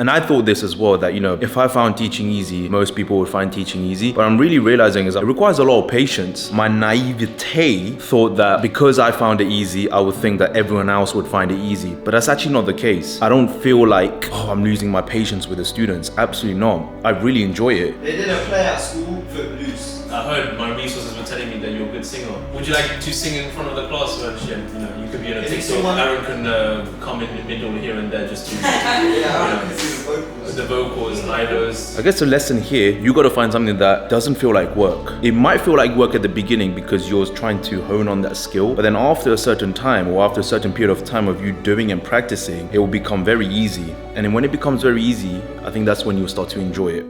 And I thought this as well, that, if I found teaching easy, most people would find teaching easy. But I'm really realizing is that it requires a lot of patience. My naivete thought that because I found it easy, I would think that everyone else would find it easy. But that's actually not the case. I don't feel like, I'm losing my patience with the students. Absolutely not. I really enjoy it. They did a play at school, Footloose. I heard my resources were telling me that you're a good singer. Would you like to sing in front of the class? Well, you could be in a TikTok. Aaron can come in the middle here and there just to the vocals, I guess the lesson here, you got to find something that doesn't feel like work. It might feel like work at the beginning because you're trying to hone on that skill, but then after a certain time or after a certain period of time of you doing and practicing, it will become very easy. And then when it becomes very easy, I think that's when you'll start to enjoy it.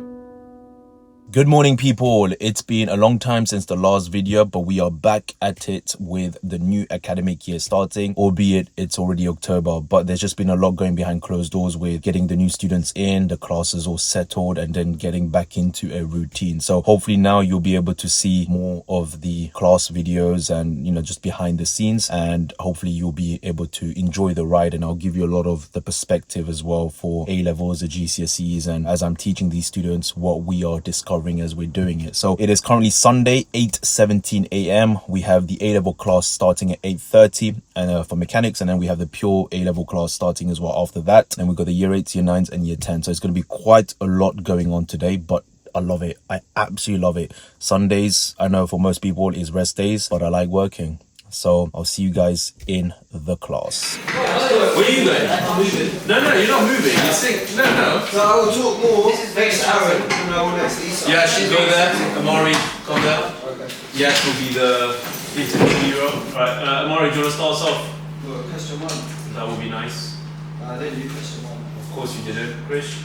Good morning, people. It's been a long time since the last video, but we are back at it with the new academic year starting, albeit it's already October, but there's just been a lot going behind closed doors with getting the new students in, the classes all settled, and then getting back into a routine. So hopefully now you'll be able to see more of the class videos and, just behind the scenes, and hopefully you'll be able to enjoy the ride, and I'll give you a lot of the perspective as well for A-levels, the GCSEs, and as I'm teaching these students what we are discovering as we're doing it. So it is currently Sunday, 8:17 a.m. We have the A-level class starting at 8:30 and for mechanics, and then we have the pure A-level class starting as well after that. And we've got the year 8s, year 9s, and year 10. So it's going to be quite a lot going on today, but I love it. I absolutely love it. Sundays, I know for most people is rest days, but I like working. So I'll see you guys in the class. Where are you going? I'm moving. No, you're not moving. You sing. No. So I will talk more. This is next to Aaron. And I will next to Lisa. Yeah, she'll go there. Amari, come there. Okay. Yash will be the interviewer. Right, Amari, do you want to start us off? Well, question 1. That would be nice. I didn't do question 1. Of course you did it. Krish?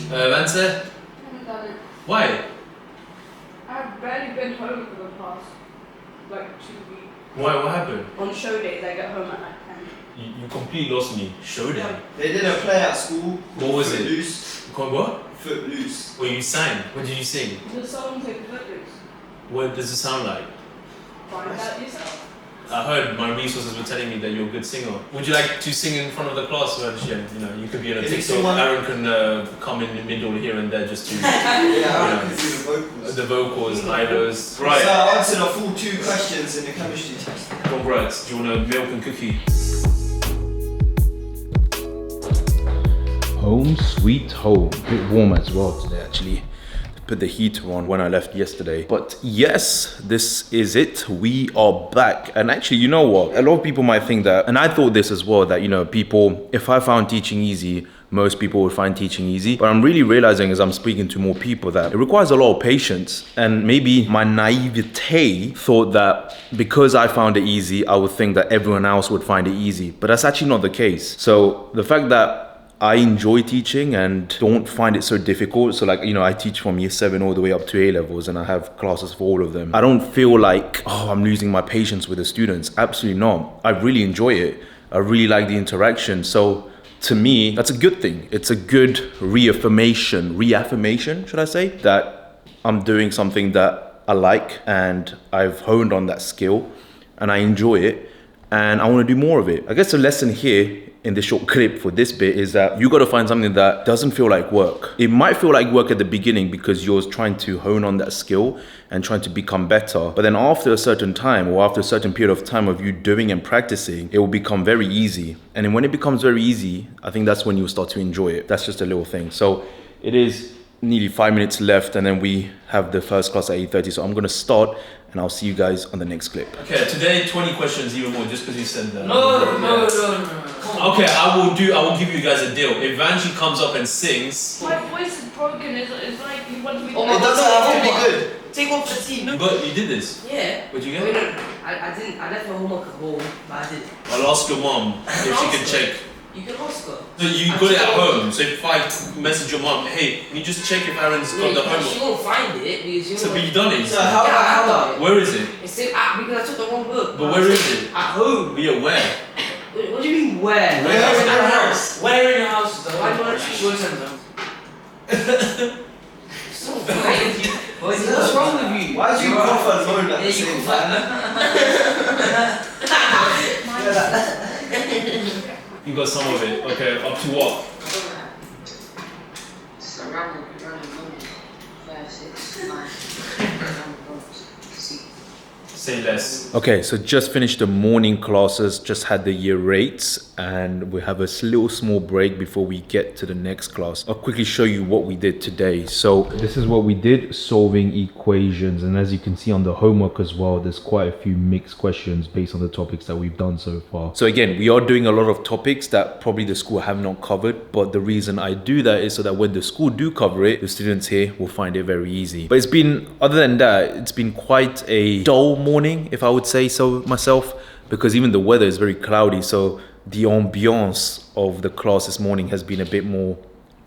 Vance? I haven't done it. Why? I've barely been home for the past, 2 weeks. Why? What happened? On show days, I get home at 10. You completely lost me. Showed it. They did a play at school. What was Footloose. it? Called what? Footloose. Well, you sang. What did you sing? The song's like Footloose. What does it sound like? Find out yourself. I heard my resources were telling me that you're a good singer. Would you like to sing in front of the class? Well, you could be in a TikTok. Aaron can come in the middle here and there just to Aaron can do the vocals, idols. Right. So I answered a full 2 questions in the chemistry test. Congrats. Do you want a milk and cookie? Home sweet home. A bit warm as well today, actually. Put the heater on when I left yesterday. But yes, this is it. We are back. And actually, you know what? A lot of people might think that, and I thought this as well, that, people, if I found teaching easy, most people would find teaching easy. But I'm really realizing as I'm speaking to more people that it requires a lot of patience. And maybe my naivete thought that because I found it easy, I would think that everyone else would find it easy. But that's actually not the case. So the fact that I enjoy teaching and don't find it so difficult. So I teach from year 7 all the way up to A-levels, and I have classes for all of them. I don't feel like, I'm losing my patience with the students. Absolutely not. I really enjoy it. I really like the interaction. So to me, that's a good thing. It's a good reaffirmation, should I say, that I'm doing something that I like and I've honed on that skill and I enjoy it and I want to do more of it. I guess the lesson here in this short clip for this bit is that you got to find something that doesn't feel like work. It might feel like work at the beginning because you're trying to hone on that skill and trying to become better. But then after a certain time or after a certain period of time of you doing and practicing, it will become very easy. And then when it becomes very easy, I think that's when you'll start to enjoy it. That's just a little thing. So it is nearly 5 minutes left and then we have the first class at 8:30. So I'm going to start and I'll see you guys on the next clip. Okay, today 20 questions even more just because you said that. No. Okay, I will give you guys a deal. If Vanji comes up and sings. My voice is broken. It's like you want me to. It doesn't have to be good. Take one for the team. But you did this? Yeah. What'd you get? Wait, no, I didn't. I left my homework at home, but I did. I'll ask your mom if she can check. You can ask her. So you got it at home. So if I message your mom, hey, can you just check if Aaron's got the She homework? won't find it because you. So but you done it. So how? Where is it? It's still because I took the wrong book. But where is it? At home. Yeah, where? What do you mean where? Where in your house? Where in your house? Why do I choose your center? So funny. What's wrong with you? Why do you cough and moan at the you same cough. time? You got some of it. Okay, up to what? say less. Okay, so just finished the morning classes, just had the year 8s, and we have a little small break before we get to the next class. I'll quickly show you what we did today. So this is what we did, solving equations, and as you can see on the homework as well, there's quite a few mixed questions based on the topics that we've done so far. So again, we are doing a lot of topics that probably the school have not covered, but the reason I do that is so that when the school do cover it, the students here will find it very easy. But it's been, other than that, it's been quite a dull morning, if I would say so myself, because even the weather is very cloudy, so the ambiance of the class this morning has been a bit more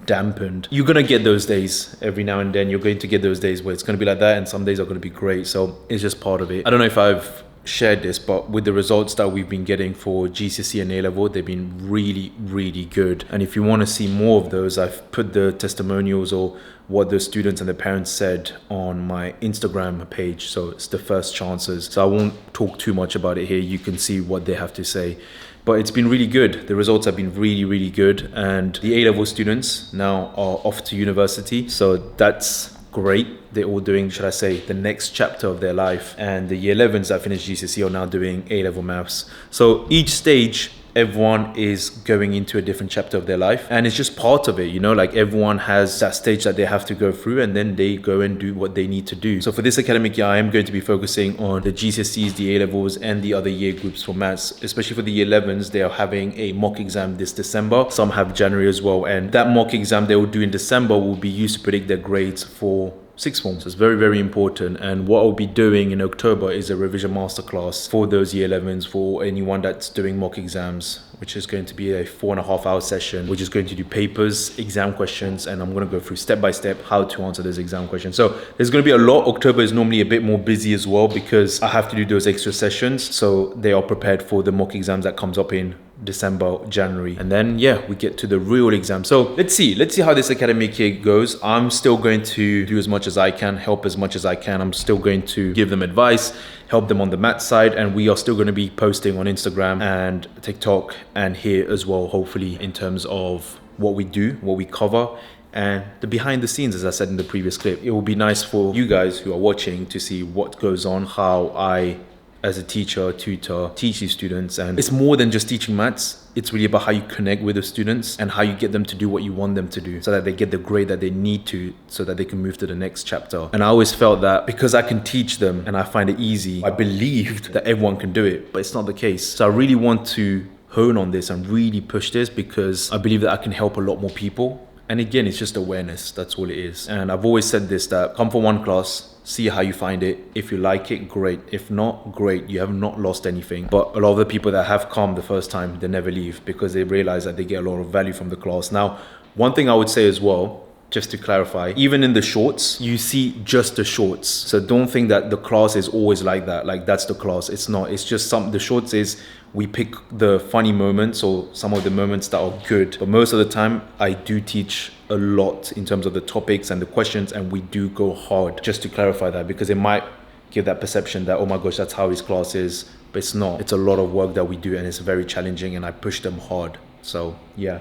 dampened. You're gonna get those days every now and then. You're going to get those days where it's gonna be like that, and some days are gonna be great, so it's just part of it. I don't know if I've shared this, but with the results that we've been getting for GCSE and A-level, they've been really, really good. And if you want to see more of those, I've put the testimonials or what the students and the parents said on my Instagram page, so it's the first chances. So I won't talk too much about it here. You can see what they have to say. But it's been really good. The results have been really, really good. And the A-level students now are off to university, so that's great. They're all doing, should I say, the next chapter of their life. And the year 11s that finished GCSE are now doing A-level maths. So each stage, everyone is going into a different chapter of their life, and it's just part of it, you know, like everyone has that stage that they have to go through, and then they go and do what they need to do. So for this academic year, I am going to be focusing on the GCSEs, the A-levels, and the other year groups for maths. Especially for the year 11s, they are having a mock exam this December. Some have January as well, and that mock exam they will do in December will be used to predict their grades for sixth forms. It's very, very important. And what I'll be doing in October is a revision masterclass for those year 11s, for anyone that's doing mock exams, which is going to be a 4.5-hour session. We're just going to do papers, exam questions, and I'm going to go through step by step how to answer those exam questions. So there's going to be a lot. October is normally a bit more busy as well because I have to do those extra sessions. So they are prepared for the mock exams that comes up in December, January, and then we get to the real exam. So let's see how this academic year goes. I'm still going to do as much as I can, help as much as I can. I'm still going to give them advice, help them on the math side, and we are still going to be posting on Instagram and TikTok and here as well, hopefully, in terms of what we do, what we cover, and the behind the scenes, as I said in the previous clip. It will be nice for you guys who are watching to see what goes on, how I, as a teacher, tutor, teach these students. And it's more than just teaching maths. It's really about how you connect with the students and how you get them to do what you want them to do so that they get the grade that they need to, so that they can move to the next chapter. And I always felt that because I can teach them and I find it easy, I believed that everyone can do it, but it's not the case. So I really want to hone on this and really push this because I believe that I can help a lot more people. And again, it's just awareness. That's all it is. And I've always said this, that come for one class, see how you find it. If you like it, great. If not, great. You have not lost anything. But a lot of the people that have come the first time, they never leave because they realize that they get a lot of value from the class. Now, one thing I would say as well, just to clarify, even in the shorts, you see just the shorts. So don't think that the class is always like that. Like that's the class. It's not. It's just the shorts is we pick the funny moments or some of the moments that are good. But most of the time, I do teach a lot in terms of the topics and the questions, and we do go hard, just to clarify that, because it might give that perception that, oh my gosh, that's how his class is. But it's not. It's a lot of work that we do, and it's very challenging, and I push them hard. So yeah.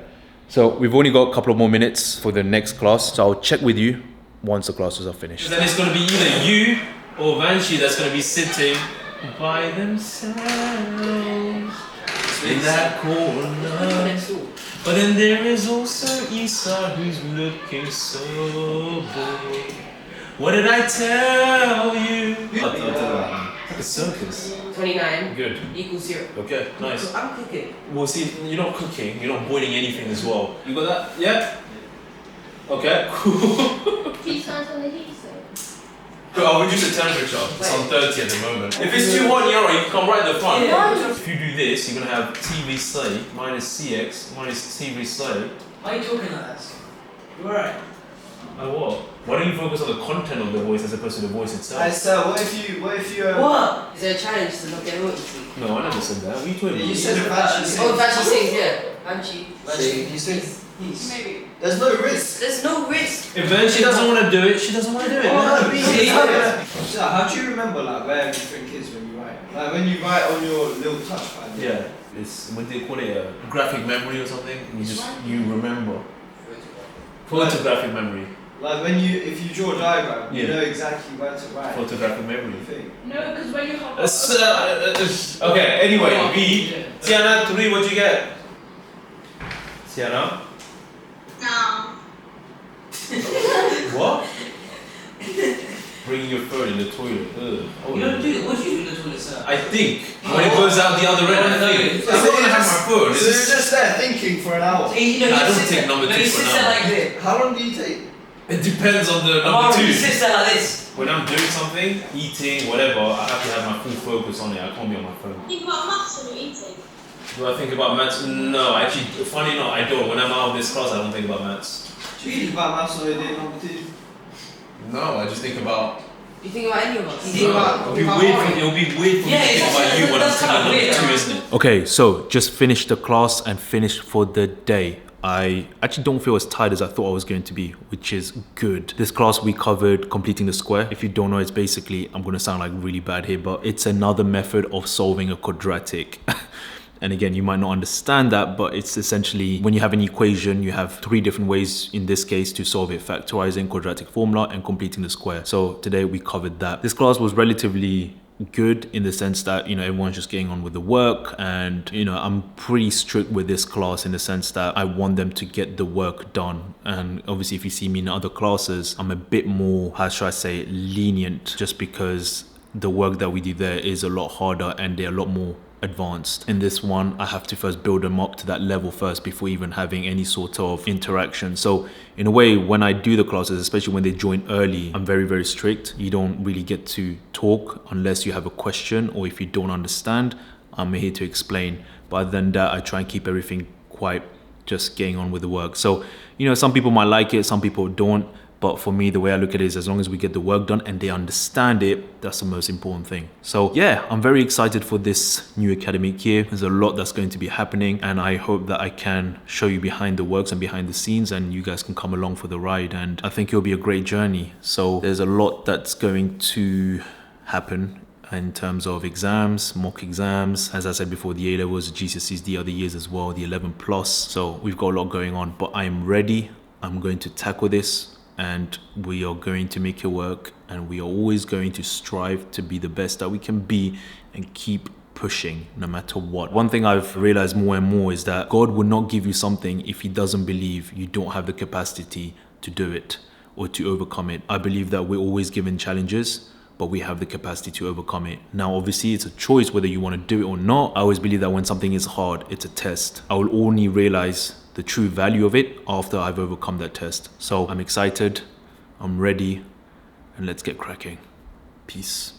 So we've only got a couple of more minutes for the next class. So I'll check with you once the classes are finished. Then it's going to be either you or Vanshi that's going to be sitting by themselves in that corner. But then there is also Isa who's looking so bored. What did I tell you? Like a circus. 29 Good. equals 0. Okay, nice. So I'm cooking. Well, see, you're not cooking, you're not boiling anything as well. You got that? Yeah? Okay, cool. He stands on the heat side. I'll reduce the temperature. It's on 30 at the moment. If it's too hot, Yara, you can come right at the front. Yeah. If you do this, you're going to have TV slay minus CX minus TV slay. Why are you talking like that? You alright? What? Why don't you focus on the content of the voice as opposed to the voice itself? What if you What? Is there a challenge to not get royalty? No, I never said that. What are you talking about? You said Vanchi sings. Oh, Vanchi sings, yeah. Vanchi. You sing. Maybe. There's no risk. There's no risk. If then she doesn't want to do it, she doesn't want to do it. So how do you remember like where everything is when you write? Like when you write on your little touchpad? Yeah. It's, what do they call it? Graphic memory or something? You remember. Photographic memory. Like if you draw a diagram, you Yeah. know exactly where to write. Photographic memory. Everything. No, because when you have Okay, anyway, B. Tiana, 3, what'd you get? Tiana? No. What? Bringing your phone in the toilet. Ugh. You don't do it. What do you do in the toilet, sir? I think when it goes out the other end, I think. I'm not gonna have my phone. So you're just there thinking for an hour. So you know, Nah, I he don't sits take there- number no, two he for sits now. there like this. How long do you take? It depends on the number Amaro, he 2. sits there like this. When I'm doing something, eating, whatever, I have to have my full focus on it. I can't be on my phone. Think about maths when you're eating. Do I think about maths? No, actually, funny enough, I don't. When I'm out of this class, I don't think about maths. Do you think about maths on your day number 2? No, I just think about. You think about any of us? You think No, about it'll be weird for me to Yeah, think it's about you when I'm that's thinking kind of number weird, 2, right? isn't it? Okay, so just finished the class and finished for the day. I actually don't feel as tired as I thought I was going to be, which is good. This class we covered completing the square. If you don't know, it's basically, I'm going to sound like really bad here, but it's another method of solving a quadratic. And again, you might not understand that, but it's essentially when you have an equation, you have 3 different ways in this case to solve it: factorizing, quadratic formula, and completing the square. So today we covered that. This class was relatively good in the sense that, you know, everyone's just getting on with the work, and, you know, I'm pretty strict with this class in the sense that I want them to get the work done. And obviously if you see me in other classes, I'm a bit more, how should I say, lenient, just because the work that we do there is a lot harder and they're a lot more advanced. In this one, I have to first build them up to that level first before even having any sort of interaction. So in a way, when I do the classes, especially when they join early, I'm very, very strict. You don't really get to talk unless you have a question, or if you don't understand, I'm here to explain. But other than that, I try and keep everything quite just getting on with the work. So, you know, some people might like it, some people don't. But for me, the way I look at it is, as long as we get the work done and they understand it, that's the most important thing. So yeah, I'm very excited for this new academic year. There's a lot that's going to be happening, and I hope that I can show you behind the works and behind the scenes, and you guys can come along for the ride. And I think it'll be a great journey. So there's a lot that's going to happen in terms of exams, mock exams, as I said before, the A-levels, the GCSEs, the other years as well, the 11 plus. So we've got a lot going on, but I'm ready. I'm going to tackle this, and we are going to make it work, and we are always going to strive to be the best that we can be and keep pushing no matter what. One thing I've realized more and more is that God will not give you something if he doesn't believe you don't have the capacity to do it or to overcome it. I believe that we're always given challenges, but we have the capacity to overcome it. Now, obviously, it's a choice whether you want to do it or not. I always believe that when something is hard, it's a test. I will only realize the true value of it after I've overcome that test. So I'm excited, I'm ready, and let's get cracking. Peace.